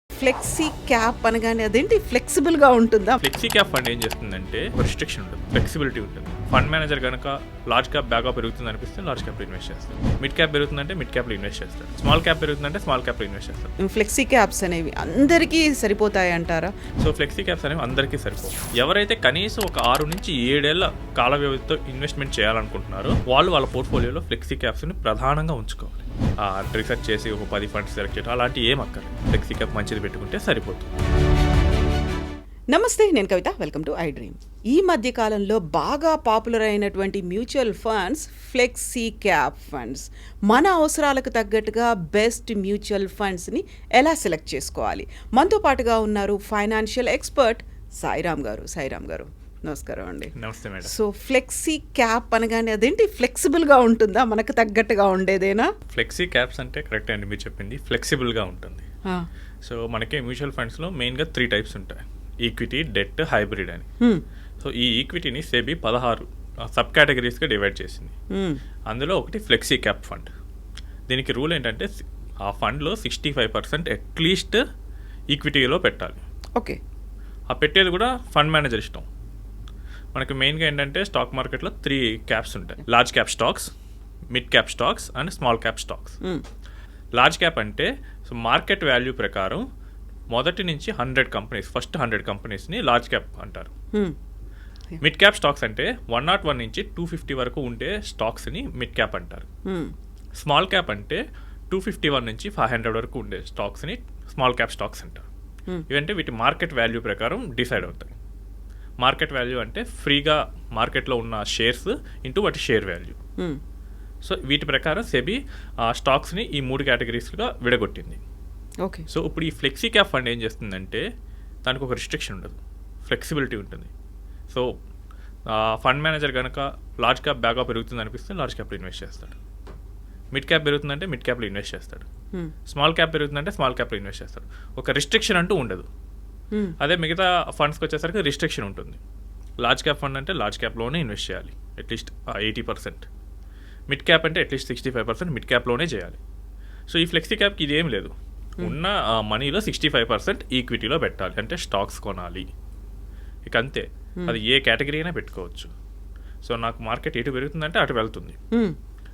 Flexi cap అనగానే అదేంటి ఫ్లెక్సిబుల్గా ఉంటుందా? ఫ్లెక్సీ క్యాప్ ఫండ్ ఏం చేస్తుందంటే రిస్ట్రిక్షన్ ఉంటుంది, ఫ్లెక్సిబిలిటీ ఉంటుంది. ఫండ్ మేనేజర్ కనుక లార్జ్ క్యాప్ బాగా పెరుగుతుంది అనిపిస్తే లార్జ్ క్యాప్లో ఇన్వెస్ట్ చేస్తారు, మిడ్ క్యాప్ పెరుగుతుందంటే మిడ్ క్యాప్లో ఇన్వెస్ట్ చేస్తారు, స్మాల్ క్యాప్ పెరుగుతుందంటే స్మాల్ క్యాప్లో ఇన్వెస్ట్ చేస్తారు. ఫ్లెక్సీ క్యాప్స్ అనేవి అందరికీ సరిపోతాయి అంటారా? సో ఫ్లెక్సీ క్యాప్స్ అనేవి అందరికీ సరిపోవు. ఎవరైతే కనీసం ఒక 6 నుంచి 7 ఏళ్ల కాల వ్యవధితో ఇన్వెస్ట్మెంట్ చేయాలనుకుంటున్నారో వాళ్ళు వాళ్ళ పోర్ట్ఫోలియోలో ఫ్లెక్సీ క్యాప్స్ని ప్రధానంగా ఉంచుకోవాలి. రీసెర్చ్ చేసి ఒక 10 ఫండ్స్ సెలెక్ట్ చేయడం అలాంటివి ఏం అక్కర్లేదు, ఫ్లెక్సీ క్యాప్ మంచిది పెట్టుకుంటే సరిపోతుంది. నమస్తే, నేను కవిత. Welcome to iDream. ఈ మధ్య కాలంలో బాగా పాపులర్ అయినటువంటి mutual funds flexi cap funds. మన అవసరాలకు తగ్గట్టుగా బెస్ట్ మ్యూచువల్ ఫండ్స్ని ఎలా సెలెక్ట్ చేసుకోవాలి? మనతో పాటుగా ఉన్నారు ఫైనాన్షియల్ ఎక్స్పర్ట్ సాయిరామ్ గారు. నమస్కారం అండి. నమస్తే మేడం. సో ఫ్లెక్సీ క్యాప్ అనగానే అదేంటి ఫ్లెక్సిబుల్గా ఉంటుందా? మనకు తగ్గట్టుగా ఉండేదేనా? ఫ్లెక్సీ క్యాప్స్ అంటే కరెక్ట్ అండి మీరు చెప్పింది, ఫ్లెక్సిబుల్గా ఉంటుంది. సో మనకి మ్యూచువల్ ఫండ్స్లో మెయిన్గా 3 టైప్స్ ఉంటాయి: ఈక్విటీ, డెట్, హైబ్రిడ్ అని. సో ఈ ఈక్విటీని సెబీ 16 సబ్ కేటగిరీస్గా డివైడ్ చేసింది. అందులో ఒకటి ఫ్లెక్సీ క్యాప్ ఫండ్. దీనికి రూల్ ఏంటంటే ఆ ఫండ్లో 65% అట్లీస్ట్ ఈక్విటీలో పెట్టాలి. ఓకే. ఆ పెట్టేది కూడా ఫండ్ మేనేజర్ ఇష్టం. మనకి మెయిన్గా ఏంటంటే స్టాక్ మార్కెట్లో 3 క్యాప్స్ ఉంటాయి: large cap stocks, mid cap stocks and small cap stocks. Large cap అంటే సో మార్కెట్ వాల్యూ ప్రకారం మొదటి నుంచి 100 కంపెనీస్, ఫస్ట్ 100 కంపెనీస్ని లార్జ్ క్యాప్ అంటారు. మిడ్ క్యాప్ స్టాక్స్ అంటే 101 నుంచి 250 వరకు ఉండే స్టాక్స్ని మిడ్ క్యాప్ అంటారు. స్మాల్ క్యాప్ అంటే 251 నుంచి 500 వరకు ఉండే స్టాక్స్ని స్మాల్ క్యాప్ స్టాక్స్ అంటారు. ఇవంటే వీటి మార్కెట్ వాల్యూ ప్రకారం డిసైడ్ అవుతాయి. మార్కెట్ వాల్యూ అంటే ఫ్రీగా మార్కెట్లో ఉన్న షేర్స్ ఇంటూ వాటి షేర్ వాల్యూ. సో వీటి ప్రకారం సెబీ స్టాక్స్ని ఈ 3 కేటగిరీస్గా విడగొట్టింది. ఓకే. సో ఇప్పుడు ఈ ఫ్లెక్సీ క్యాప్ ఫండ్ ఏం చేస్తుందంటే దానికి ఒక రిస్ట్రిక్షన్ ఉండదు, ఫ్లెక్సిబిలిటీ ఉంటుంది. సో ఫండ్ మేనేజర్ కనుక లార్జ్ క్యాప్ బాగా పెరుగుతుంది అనిపిస్తే లార్జ్ క్యాప్లో ఇన్వెస్ట్ చేస్తాడు, మిడ్ క్యాప్ పెరుగుతుందంటే మిడ్ క్యాప్లో ఇన్వెస్ట్ చేస్తాడు, స్మాల్ క్యాప్ పెరుగుతుందంటే స్మాల్ క్యాప్లో ఇన్వెస్ట్ చేస్తాడు. ఒక రిస్ట్రిక్షన్ అంటూ ఉండదు. అదే మిగతా ఫండ్స్కి వచ్చేసరికి రిస్ట్రిక్షన్ ఉంటుంది. లార్జ్ క్యాప్ ఫండ్ అంటే లార్జ్ క్యాప్లోనే ఇన్వెస్ట్ చేయాలి అట్లీస్ట్ 80%, మిడ్ క్యాప్ అంటే అట్లీస్ట్ 65% మిడ్ క్యాప్లోనే చేయాలి. సో ఈ ఫ్లెక్సీ క్యాప్కి ఇదేం లేదు, ఉన్న మనీలో 65% ఈక్విటీలో పెట్టాలి, అంటే స్టాక్స్ కొనాలి. ఇక అంతే, అది ఏ కేటగిరీ అయినా పెట్టుకోవచ్చు. సో నాకు మార్కెట్ ఎటు పెరుగుతుందంటే అటు వెళ్తుంది.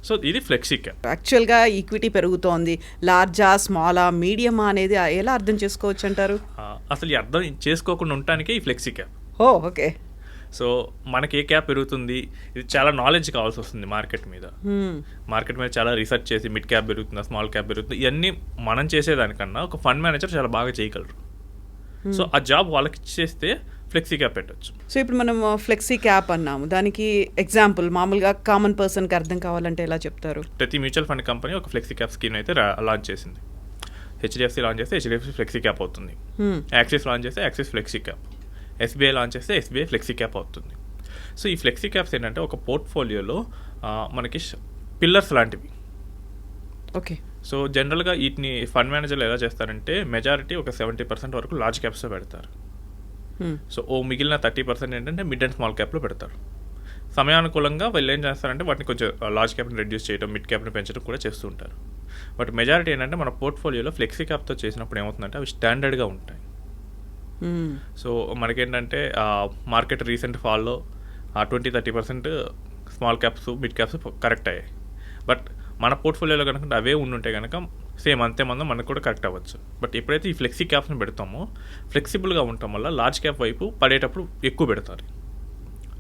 సో ఇది ఫ్లెక్సీ క్యాప్. యాక్చువల్గా ఈక్విటీ పెరుగుతోంది, లార్జా, స్మాలా, మీడియమా అనేది ఎలా అర్థం చేసుకోవచ్చు అంటారు? అసలు ఈ అర్థం చేసుకోకుండా ఉండటానికే ఈ ఫ్లెక్సీ క్యాప్. ఓకే. సో మనకి ఏ క్యాప్ పెరుగుతుంది, ఇది చాలా నాలెడ్జ్ కావాల్సి వస్తుంది మార్కెట్ మీద. మార్కెట్ మీద చాలా రీసెర్చ్ చేసి మిడ్ క్యాప్ పెరుగుతుందా, స్మాల్ క్యాప్ పెరుగుతుందా, ఇవన్నీ మనం చేసేదానికన్నా ఒక ఫండ్ మేనేజర్ చాలా బాగా చేయగలరు. సో ఆ జాబ్ వాళ్ళకి ఇచ్చేస్తే ఫ్లెక్సీ క్యాప్ పెట్టచ్చు. సో ఇప్పుడు మనం ఫ్లెక్సీ క్యాప్ అన్నాము, దానికి ఎగ్జాంపుల్ మామూలుగా కామన్ పర్సన్కి అర్థం కావాలంటే ఎలా చెప్తారు? ప్రతి మ్యూచువల్ ఫండ్ కంపెనీ ఒక ఫ్లెక్సీ క్యాప్ స్కీమ్ అయితే లాంచ్ చేసింది. హెచ్డిఎఫ్సి లాంచ్ చేస్తే హెచ్డిఎఫ్సి ఫ్లెక్సీ క్యాప్ అవుతుంది, యాక్సిస్ లాంచ్ చేస్తే axis flexi cap, SBI launch చేస్తే ఎస్బీఐ ఫ్లెక్సీ క్యాప్ అవుతుంది. సో ఈ ఫ్లెక్సీ క్యాప్స్ ఏంటంటే ఒక పోర్ట్ఫోలియోలో మనకి పిల్లర్స్ లాంటివి. ఓకే. సో జనరల్గా వీటిని ఫండ్ మేనేజర్లు ఎలా చేస్తారంటే మెజారిటీ ఒక 70% వరకు లార్జ్ క్యాప్స్లో పెడతారు. సో మిగిలిన 30% ఏంటంటే మిడ్ అండ్ స్మాల్ క్యాప్లో పెడతారు. సమయానుకూలంగా వీళ్ళు ఏం చేస్తారంటే వాటిని కొంచెం లార్జ్ క్యాప్ని రెడ్యూస్ చేయడం, మిడ్ క్యాప్ని పెంచడం కూడా చేస్తూ ఉంటారు. బట్ మెజారిటీ ఏంటంటే మన పోర్ట్ఫోలియోలో ఫ్లెక్సీ క్యాప్తో చేసినప్పుడు ఏమవుతుందంటే అవి స్టాండర్డ్గా ఉంటాయి. సో మనకేంటంటే మార్కెట్ రీసెంట్ ఫాల్లో 20-30% small caps, mid caps correct అయ్యాయి. బట్ మన పోర్ట్ఫోలియోలో కనుక అవే ఉండుంటే కనుక సేమ్ అంతే మందం మనకు కూడా కరెక్ట్ అవ్వచ్చు. బట్ ఎప్పుడైతే ఈ ఫ్లెక్సీ క్యాప్స్ని పెడతామో ఫ్లెక్సిబుల్గా ఉండటం వల్ల లార్జ్ క్యాప్ వైపు పడేటప్పుడు ఎక్కువ పెడతారు.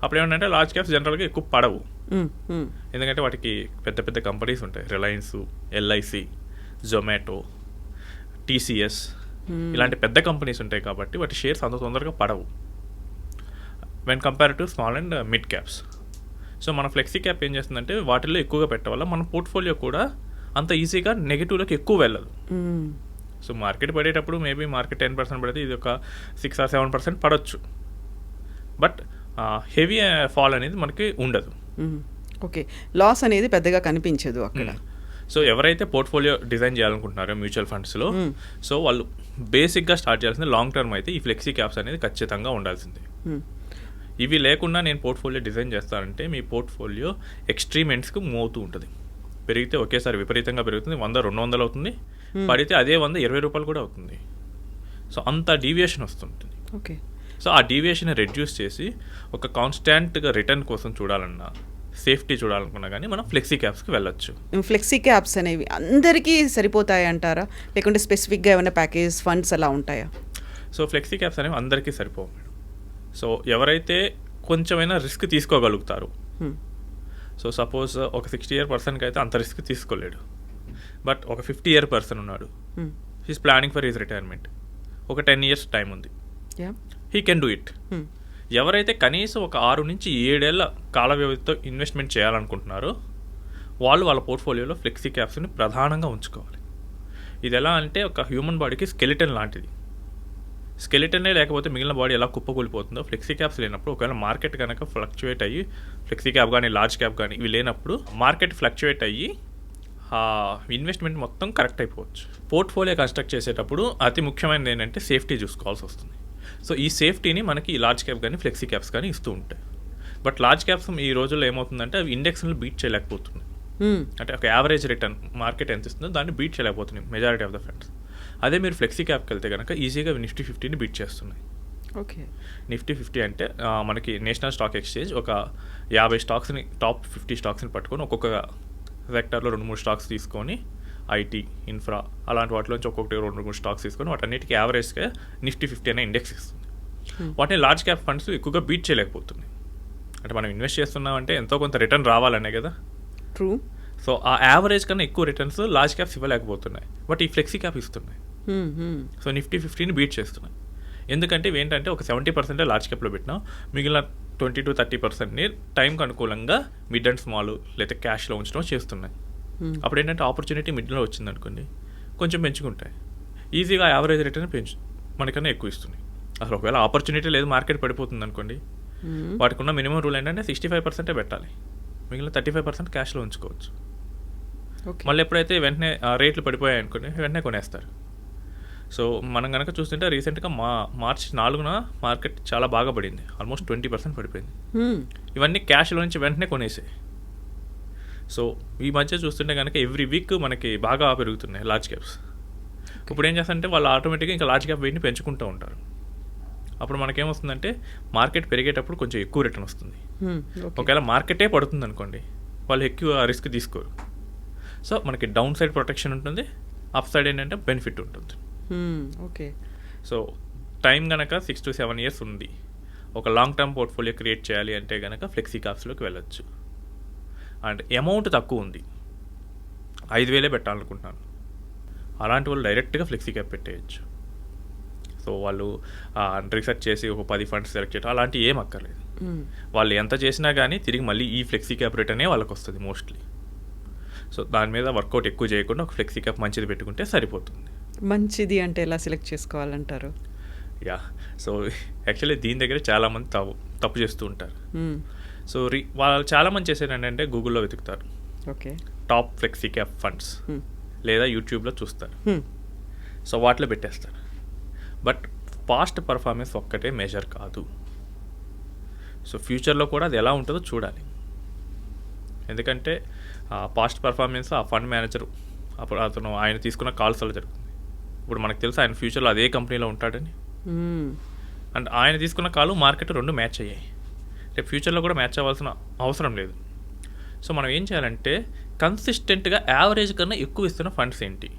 అప్పుడు ఏమంటే లార్జ్ క్యాప్స్ జనరల్గా ఎక్కువ పడవు, ఎందుకంటే వాటికి పెద్ద పెద్ద కంపెనీస్ ఉంటాయి, రిలయన్స్, ఎల్ఐసి, జొమాటో, టీసీఎస్, ఇలాంటి పెద్ద కంపెనీస్ ఉంటాయి కాబట్టి వాటి షేర్స్ అంత తొందరగా పడవు when compare to small and mid caps. So మన ఫ్లెక్సీ క్యాప్ ఏం చేస్తుందంటే వాటిల్లో ఎక్కువగా పెట్టడం వల్ల మన పోర్ట్ఫోలియో కూడా అంత ఈజీగా నెగిటివ్లోకి ఎక్కువ వెళ్ళదు. సో మార్కెట్ పడేటప్పుడు మేబీ మార్కెట్ 10% పడితే ఇది ఒక 6 or 7% పడవచ్చు, బట్ హెవీ ఫాల్ అనేది మనకి ఉండదు. ఓకే. లాస్ అనేది పెద్దగా కనిపించదు అక్కడ. సో ఎవరైతే పోర్ట్ఫోలియో డిజైన్ చేయాలనుకుంటున్నారో మ్యూచువల్ ఫండ్స్లో, సో వాళ్ళు బేసిక్గా స్టార్ట్ చేయాల్సింది లాంగ్ టర్మ్ అయితే ఈ ఫ్లెక్సీ క్యాప్స్ అనేది ఖచ్చితంగా ఉండాల్సిందే. ఇవి లేకుండా నేను పోర్ట్ఫోలియో డిజైన్ చేస్తానంటే మీ పోర్ట్ఫోలియో ఎక్స్ట్రీమ్ ఎండ్స్కి మూవ్ అవుతూ ఉంటుంది. పెరిగితే ఒకేసారి విపరీతంగా పెరుగుతుంది, 100 200 అవుతుంది, పడితే అదే 100 ₹20 కూడా అవుతుంది. సో అంత డీవియేషన్ వస్తుంటుంది. ఓకే. సో ఆ డీవియేషన్ రెడ్యూస్ చేసి ఒక కాన్స్టాంట్గా రిటర్న్ కోసం చూడాలన్నా, సేఫ్టీ చూడాలనుకున్నా కానీ మనం ఫ్లెక్సీ క్యాప్స్కి వెళ్ళొచ్చు. ఫ్లెక్సీ క్యాప్స్ అనేవి అందరికీ సరిపోతాయి అంటారా, లేకుంటే స్పెసిఫిక్గా ఏమైనా ప్యాకేజ్ ఫండ్స్ అలా ఉంటాయా? సో ఫ్లెక్సీ క్యాప్స్ అనేవి అందరికీ సరిపోవు మేడం. సో ఎవరైతే కొంచెమైనా రిస్క్ తీసుకోగలుగుతారు, సో సపోజ్ ఒక 60 year పర్సన్కి అయితే అంత రిస్క్ తీసుకోలేడు, బట్ ఒక 50 year పర్సన్ ఉన్నాడు, he's planning for his retirement, ఒక 10 years టైం ఉంది, హీ కెన్ డూ ఇట్. ఎవరైతే కనీసం ఒక 6 నుంచి 7 ఏళ్ల కాల వ్యవధితో ఇన్వెస్ట్మెంట్ చేయాలనుకుంటున్నారో వాళ్ళు వాళ్ళ పోర్ట్ఫోలియోలో ఫ్లెక్సీ క్యాప్స్ని ప్రధానంగా ఉంచుకోవాలి. ఇది ఎలా అంటే ఒక హ్యూమన్ బాడీకి స్కెలిటన్ లాంటిది. స్కెలిటనే లేకపోతే మిగిలిన బాడీ ఎలా కుప్పకూలిపోతుందో, ఫ్లెక్సీ క్యాప్స్ లేనప్పుడు ఒకవేళ మార్కెట్ కనుక ఫ్లక్చువేట్ అయ్యి, ఫ్లెక్సీ క్యాప్ కానీ లార్జ్ క్యాప్ కానీ ఇవి లేనప్పుడు మార్కెట్ ఫ్లక్చువేట్ అయ్యి ఇన్వెస్ట్మెంట్ మొత్తం కరెక్ట్ అయిపోవచ్చు. పోర్ట్ఫోలియో కన్స్ట్రక్ట్ చేసేటప్పుడు అతి ముఖ్యమైనది ఏంటంటే సేఫ్టీ చూసుకోవాల్సి వస్తుంది. సో ఈ సేఫ్టీని మనకి ఈ లార్జ్ క్యాప్ కానీ ఫ్లెక్సీ క్యాప్స్ కానీ ఇస్తూ ఉంటాయి. బట్ లార్జ్ క్యాప్స్ ఈ రోజుల్లో ఏమవుతుందంటే అవి ఇండెక్స్ని బీట్ చేయలేకపోతుంది. అంటే ఒక యావరేజ్ రిటర్న్ మార్కెట్ ఎంత ఇస్తుందో దాన్ని బీట్ చేయలేకపోతుంది మెజారిటీ ఆఫ్ ద ఫండ్స్. అదే మీరు ఫ్లెక్సీ క్యాప్కి వెళ్తే కనుక ఈజీగా నిఫ్టీ 50ని బీట్ చేస్తున్నాయి. ఓకే. నిఫ్టీ 50 అంటే మనకి నేషనల్ స్టాక్ ఎక్స్చేంజ్ ఒక 50 స్టాక్స్ని, టాప్ 50 స్టాక్స్ని పట్టుకొని ఒక్కొక్క సెక్టర్లో 2-3 స్టాక్స్ తీసుకొని, ఐటీ, ఇన్ఫ్రా అలాంటి వాటిలోంచి ఒక్కొక్కటి 2-3 స్టాక్స్ తీసుకొని వాటన్నిటికీ యావరేజ్గా నిఫ్టీ 50 అనే ఇండెక్స్ ఇస్తుంది. వాటిని లార్జ్ క్యాప్ ఫండ్స్ ఎక్కువగా బీట్ చేయలేకపోతుంది. అంటే మనం ఇన్వెస్ట్ చేస్తున్నామంటే ఎంతో కొంత రిటర్న్ రావాలనే కదా. ట్రూ. సో ఆ యావరేజ్ కన్నా ఎక్కువ రిటర్న్స్ లార్జ్ క్యాప్స్ ఇవ్వలేకపోతున్నాయి, బట్ ఈ ఫ్లెక్సీ క్యాప్ ఇస్తున్నాయి. సో నిఫ్టీ 50ని బీట్ చేస్తున్నాయి. ఎందుకంటే ఏంటంటే ఒక 70% లార్జ్ క్యాప్లో పెట్టినా మిగిలిన 20-30%ని టైంకి అనుకూలంగా మిడ్ అండ్ స్మాల్ లేదా క్యాష్లో ఉంచడం చేస్తున్నాయి. అప్పుడు ఏంటంటే ఆపర్చునిటీ మిడ్లో వచ్చింది అనుకోండి, కొంచెం పెంచుకుంటాయి, ఈజీగా యావరేజ్ రిటర్న్ మనకన్నా ఎక్కువ ఇస్తున్నాయి. అసలు ఒకవేళ ఆపర్చునిటీ లేదు, మార్కెట్ పడిపోతుంది అనుకోండి, వాటికి ఉన్న మినిమం రూల్ ఏంటంటే 65% పెట్టాలి, మిగిలిన 35% క్యాష్లో ఉంచుకోవచ్చు. మళ్ళీ ఎప్పుడైతే వెంటనే రేట్లు పడిపోయాయి అనుకోండి, వెంటనే కొనేస్తారు. సో మనం కనుక చూస్తుంటే రీసెంట్గా మార్చి 4న మార్కెట్ చాలా బాగా పడింది, ఆల్మోస్ట్ 20% పడిపోయింది. ఇవన్నీ క్యాష్లో నుంచి వెంటనే కొనేసాయి. సో ఈ మధ్య చూస్తుంటే కనుక ఎవ్రీ వీక్ మనకి బాగా పెరుగుతున్నాయి లార్జ్ క్యాప్స్. ఇప్పుడు ఏం చేస్తారంటే వాళ్ళు ఆటోమేటిక్గా ఇంకా లార్జ్ క్యాప్ వెయిట్ని పెంచుకుంటూ ఉంటారు. అప్పుడు మనకేమొస్తుందంటే మార్కెట్ పెరిగేటప్పుడు కొంచెం ఎక్కువ రిటర్న్ వస్తుంది. ఒకవేళ మార్కెటే పడుతుంది అనుకోండి, వాళ్ళు ఎక్కువ రిస్క్ తీసుకోరు. సో మనకి డౌన్ సైడ్ ప్రొటెక్షన్ ఉంటుంది, అప్ సైడ్ ఏంటంటే బెనిఫిట్ ఉంటుంది. ఓకే. సో టైం కనుక 6 to 7 years ఉంది, ఒక లాంగ్ టర్మ్ పోర్ట్ఫోలియో క్రియేట్ చేయాలి అంటే కనుక ఫ్లెక్సీ క్యాప్స్లోకి వెళ్ళొచ్చు. అండ్ అమౌంట్ తక్కువ ఉంది, 5,000 పెట్టాలనుకుంటున్నాను, అలాంటి వాళ్ళు డైరెక్ట్గా ఫ్లెక్సీ క్యాప్ పెట్టేయచ్చు. సో వాళ్ళు రీసెర్చ్ చేసి ఒక 10 ఫండ్స్ సెలెక్ట్ చేయడం అలాంటివి ఏం అక్కర్లేదు. వాళ్ళు ఎంత చేసినా కానీ తిరిగి మళ్ళీ ఈ ఫ్లెక్సీ క్యాప్ రిటర్నే వాళ్ళకి వస్తుంది మోస్ట్లీ. సో దాని మీద వర్కౌట్ ఎక్కువ చేయకుండా ఒక ఫ్లెక్సీ క్యాప్ మంచిది పెట్టుకుంటే సరిపోతుంది. మంచిది అంటే ఎలా సెలెక్ట్ చేసుకోవాలంటారు? యా, సో యాక్చువల్లీ దీని దగ్గర చాలామంది తప్పు చేస్తూ ఉంటారు. సో వాళ్ళు చాలామంది చేసేది ఏంటంటే గూగుల్లో వెతుకుతారు, okay, top flexi cap funds, లేదా యూట్యూబ్లో చూస్తారు, సో వాటిలో పెట్టేస్తారు. బట్ పాస్ట్ పర్ఫార్మెన్స్ ఒక్కటే మెజర్ కాదు. సో ఫ్యూచర్లో కూడా అది ఎలా ఉంటుందో చూడాలి. ఎందుకంటే పాస్ట్ పర్ఫార్మెన్స్ ఆ ఫండ్ మేనేజర్ అప్పుడు ఆయన తీసుకున్న కాల్స్ అలా జరుగుతుంది. ఇప్పుడు మనకు తెలుసు ఆయన ఫ్యూచర్లో అదే కంపెనీలో ఉంటాడని, అండ్ ఆయన తీసుకున్న కాలు మార్కెట్ 2 మ్యాచ్ అయ్యాయి. రేపు ఫ్యూచర్లో కూడా మ్యాచ్ అవ్వాల్సిన అవసరం లేదు. సో మనం ఏం చేయాలంటే కన్సిస్టెంట్గా యావరేజ్ కన్నా ఎక్కువ ఇస్తున్న ఫండ్స్ ఏంటి,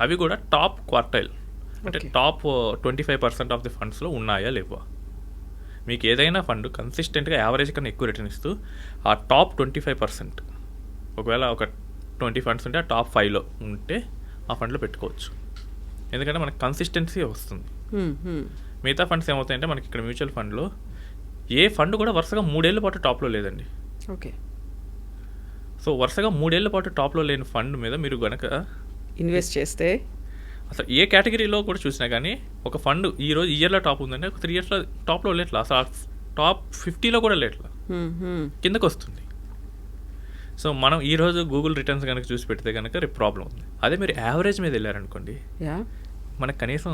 అవి కూడా టాప్ క్వార్టైల్ అంటే టాప్ 25% ఆఫ్ ది ఫండ్స్లో ఉన్నాయా లేవా. మీకు ఏదైనా ఫండ్ కన్సిస్టెంట్గా యావరేజ్ కన్నా ఎక్కువ రిటర్న్ ఇస్తూ ఆ టాప్ 25%, ఒకవేళ ఒక 20 ఫండ్స్ ఉంటే ఆ టాప్ 5లో ఉంటే ఆ ఫండ్లో పెట్టుకోవచ్చు. ఎందుకంటే మనకి కన్సిస్టెన్సీ వస్తుంది. మిగతా ఫండ్స్ ఏమవుతాయంటే మనకి ఇక్కడ మ్యూచువల్ ఫండ్లో ఏ ఫండ్ కూడా వరుసగా 3 ఏళ్ల పాటు టాప్లో లేదండి. ఓకే. సో వరుసగా 3 ఏళ్ల పాటు టాప్లో లేని ఫండ్ మీద మీరు కనుక ఇన్వెస్ట్ చేస్తే అసలు ఏ కేటగిరీలో కూడా చూసినా కానీ ఒక ఫండ్ ఈరోజు ఇయర్లో టాప్ ఉందంటే ఒక 3 ఇయర్స్లో టాప్లో లేట్లా, అసలు టాప్ 50లో కూడా లేట్లా, కిందకు వస్తుంది. సో మనం ఈరోజు గూగుల్ రిటర్న్స్ కనుక చూసి పెడితే కనుక రేపు ప్రాబ్లం ఉంది. అదే మీరు యావరేజ్ మీద వెళ్ళారనుకోండి, మనకు కనీసం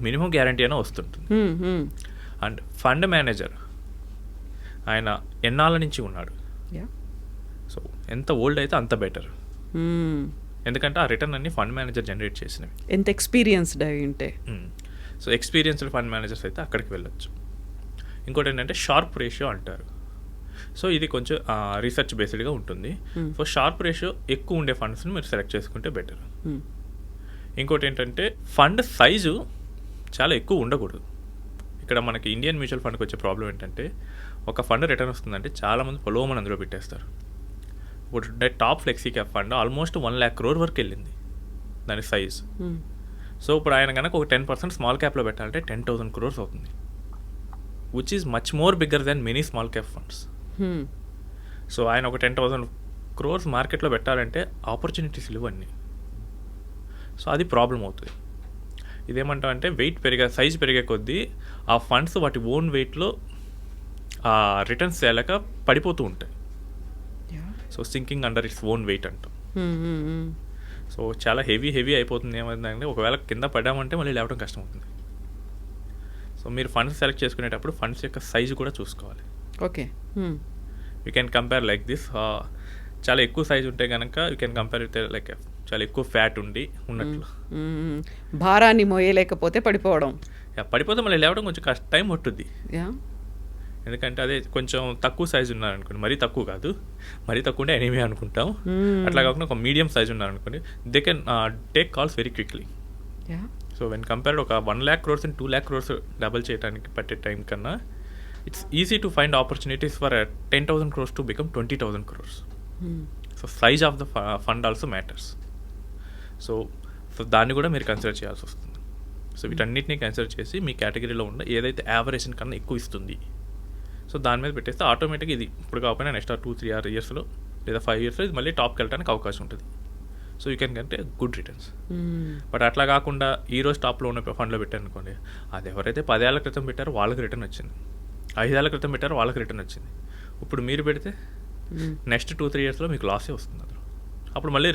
మినిమం గ్యారంటీ అయినా వస్తుంటుంది. అండ్ ఫండ్ మేనేజర్ ఆయన ఎన్నాళ్ళ నుంచి ఉన్నాడు, సో ఎంత ఓల్డ్ అయితే అంత బెటర్. ఎందుకంటే ఆ రిటర్న్ అన్ని ఫండ్ మేనేజర్ జనరేట్ చేసినవి. ఎంత ఎక్స్పీరియన్స్డ్ అయి ఉంటే. సో ఎక్స్పీరియన్స్డ్ ఫండ్ మేనేజర్స్ అయితే అక్కడికి వెళ్ళొచ్చు. ఇంకోటి ఏంటంటే షార్ప్ రేషియో అంటారు. సో ఇది కొంచెం రీసెర్చ్ బేస్డ్గా ఉంటుంది. సో షార్ప్ రేషియో ఎక్కువ ఉండే ఫండ్స్ని మీరు సెలెక్ట్ చేసుకుంటే బెటర్. ఇంకోటి ఏంటంటే ఫండ్ సైజు చాలా ఎక్కువ ఉండకూడదు. ఇక్కడ మనకి ఇండియన్ మ్యూచువల్ ఫండ్కి వచ్చే ప్రాబ్లం ఏంటంటే ఒక ఫండ్ రిటర్న్ వస్తుందంటే చాలామంది పొలోమని అందులో పెట్టేస్తారు. ఇప్పుడు top flexi cap fund almost 1 lakh crore వరకు వెళ్ళింది దాని సైజ్. సో ఇప్పుడు ఆయన కనుక ఒక 10% స్మాల్ క్యాప్లో పెట్టాలంటే 10,000 crores అవుతుంది, which is much more bigger than many small cap funds. So ఆయన ఒక 10,000 crores మార్కెట్లో పెట్టాలంటే ఆపర్చునిటీస్ ఇవన్నీ. సో అది ప్రాబ్లం అవుతుంది. ఇదేమంటాం అంటే వెయిట్ సైజ్ పెరిగే కొద్దీ ఆ ఫండ్స్ వాటి ఓన్ వెయిట్లో రిటర్న్స్ చేయలేక పడిపోతూ ఉంటాయి. So sinking under its own wait అంటాం. సో చాలా హెవీ అయిపోతుంది. ఏమైందంటే ఒకవేళ కింద పడ్డామంటే మళ్ళీ లేవడం కష్టం అవుతుంది. సో మీరు ఫండ్స్ సెలెక్ట్ చేసుకునేటప్పుడు ఫండ్స్ యొక్క సైజు కూడా చూసుకోవాలి. Okay, you can compare like this. చాలా ఎక్కువ సైజు ఉంటే కనుక you can compare with like చాలా ఎక్కువ ఫ్యాట్ ఉన్నట్లు భారాన్ని మోయలేకపోతే పడిపోవడం. పడిపోతే మళ్ళీ లేవడం కొంచెం టైం పట్టుద్ది. ఎందుకంటే అదే కొంచెం తక్కువ సైజు ఉన్నారనుకోండి, మరీ తక్కువ కాదు, మరీ తక్కువ ఉంటే ఎనీమే అనుకుంటాం. అట్లా కాకుండా ఒక మీడియం సైజు ఉన్నారనుకోండి, they can take calls very quickly. So when compared ఒక 1 lakh crores and 2 lakh crores double చేయడానికి పట్టే టైం కన్నా it's easy to find opportunities for 10,000 crores to become 20,000 crores. So size of the fund also matters. So దాన్ని కూడా మీరు consider చేయాల్సి వస్తుంది. So వీటన్నిటిని కన్సిడర్ చేసి మీ కేటగిరీలో ఉన్న ఏదైతే యావరేషన్ కన్నా ఎక్కువ ఇస్తుంది, సో దాని మీద పెట్టేస్తే ఆటోమేటిక్గా ఇది ఇప్పుడు కాకపోయినా నెక్స్ట్ 2-3 yearsలో లేదా 5 yearsలో ఇది మళ్ళీ టాప్కి వెళ్ళడానికి అవకాశం ఉంటుంది. So you can get good returns. But అట్లా కాకుండా ఈ రోజు టాప్లో ఉన్న ఫండ్లో పెట్టారు అనుకోండి, అది ఎవరైతే 10 ఏళ్ల క్రితం పెట్టారో వాళ్ళకి రిటర్న్ వచ్చింది, 5 ఏళ్ల క్రితం పెట్టారో వాళ్ళకి రిటర్న్ వచ్చింది. ఇప్పుడు మీరు పెడితే నెక్స్ట్ 2-3 yearsలో మీకు లాసే వస్తుంది. అప్పుడు మళ్ళీ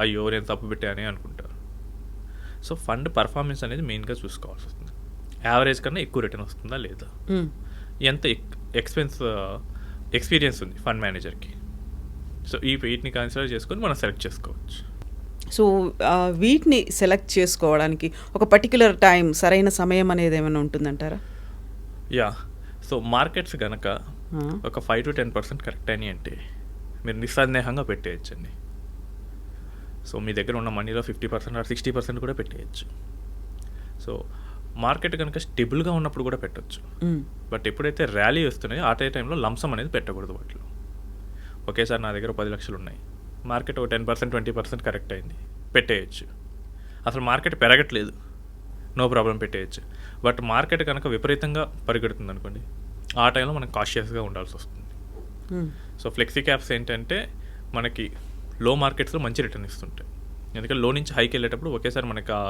అయ్యో నేను తప్పు పెట్టానే అనుకుంటారు. సో ఫండ్ పర్ఫార్మెన్స్ అనేది మెయిన్గా చూసుకోవాల్సి వస్తుంది. యావరేజ్ కన్నా ఎక్కువ రిటర్న్ వస్తుందా లేదా, ఎంత ఎక్స్పీరియన్స్ ఉంది ఫండ్ మేనేజర్కి. సో వీటిని కన్సిడర్ చేసుకొని మనం సెలెక్ట్ చేసుకోవచ్చు. సో వీటిని సెలెక్ట్ చేసుకోవడానికి ఒక పర్టికులర్ టైం, సరైన సమయం అనేది ఏమైనా ఉంటుందంటారా? సో మార్కెట్స్ కనుక ఒక 5 to 10% కరెక్ట్ అని అంటే మీరు నిస్సందేహంగా పెట్టేయచ్చండి. సో మీ దగ్గర ఉన్న మనీలో 50% or 60% కూడా పెట్టేయచ్చు. సో మార్కెట్ కనుక స్టేబుల్గా ఉన్నప్పుడు కూడా పెట్టవచ్చు. బట్ ఎప్పుడైతే ర్యాలీ వస్తున్నాయో ఆ టైంలో లంసమ్ అనేది పెట్టకూడదు. వాటిలో ఒకేసారి నా దగ్గర 10 లక్షలు ఉన్నాయి, మార్కెట్ ఒక 10% 20% కరెక్ట్ అయింది, పెట్టేయచ్చు. అసలు మార్కెట్ పెరగట్లేదు, నో ప్రాబ్లం పెట్టేయచ్చు. బట్ మార్కెట్ కనుక విపరీతంగా పరిగెడుతుంది అనుకోండి, ఆ టైంలో మనం కాషియస్గా ఉండాల్సి వస్తుంది. సో ఫ్లెక్సీ క్యాప్స్ ఏంటంటే మనకి లో మార్కెట్స్లో మంచి రిటర్న్ ఇస్తుంటాయి. ఎందుకంటే లో నుంచి హైకి వెళ్ళేటప్పుడు ఒకేసారి మనకి ఆ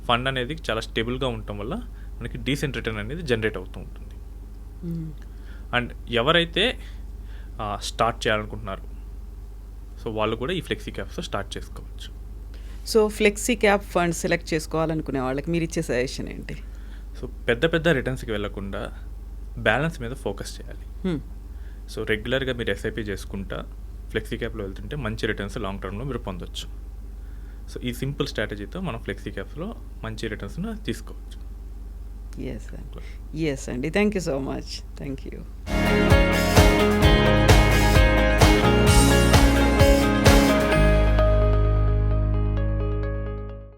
ఫండ్ అనేది చాలా స్టేబుల్గా ఉండటం వల్ల మనకి డీసెంట్ రిటర్న్ అనేది జనరేట్ అవుతూ ఉంటుంది. అండ్ ఎవరైతే స్టార్ట్ చేయాలనుకుంటున్నారు సో వాళ్ళు కూడా ఈ ఫ్లెక్సీ క్యాప్స్తో స్టార్ట్ చేసుకోవచ్చు. So flexi cap fund select చేసుకోవాలనుకునే వాళ్ళకి మీరు ఇచ్చే సజెషన్ ఏంటి? సో పెద్ద రిటర్న్స్కి వెళ్ళకుండా బ్యాలెన్స్ మీద ఫోకస్ చేయాలి. సో రెగ్యులర్గా మీరు ఎస్ఐపి చేసుకుంటా ఫ్లెక్సీ క్యాప్లో వెళ్తుంటే మంచి రిటర్న్స్ లాంగ్ టర్మ్లో మీరు పొందొచ్చు. సో ఈ సింపుల్ స్ట్రాటజీతో మనం ఫ్లెక్సీ క్యాప్స్లో మంచి రిటర్న్స్ను తీసుకోవచ్చు. ఎస్ అండి, thank you so much. Thank you.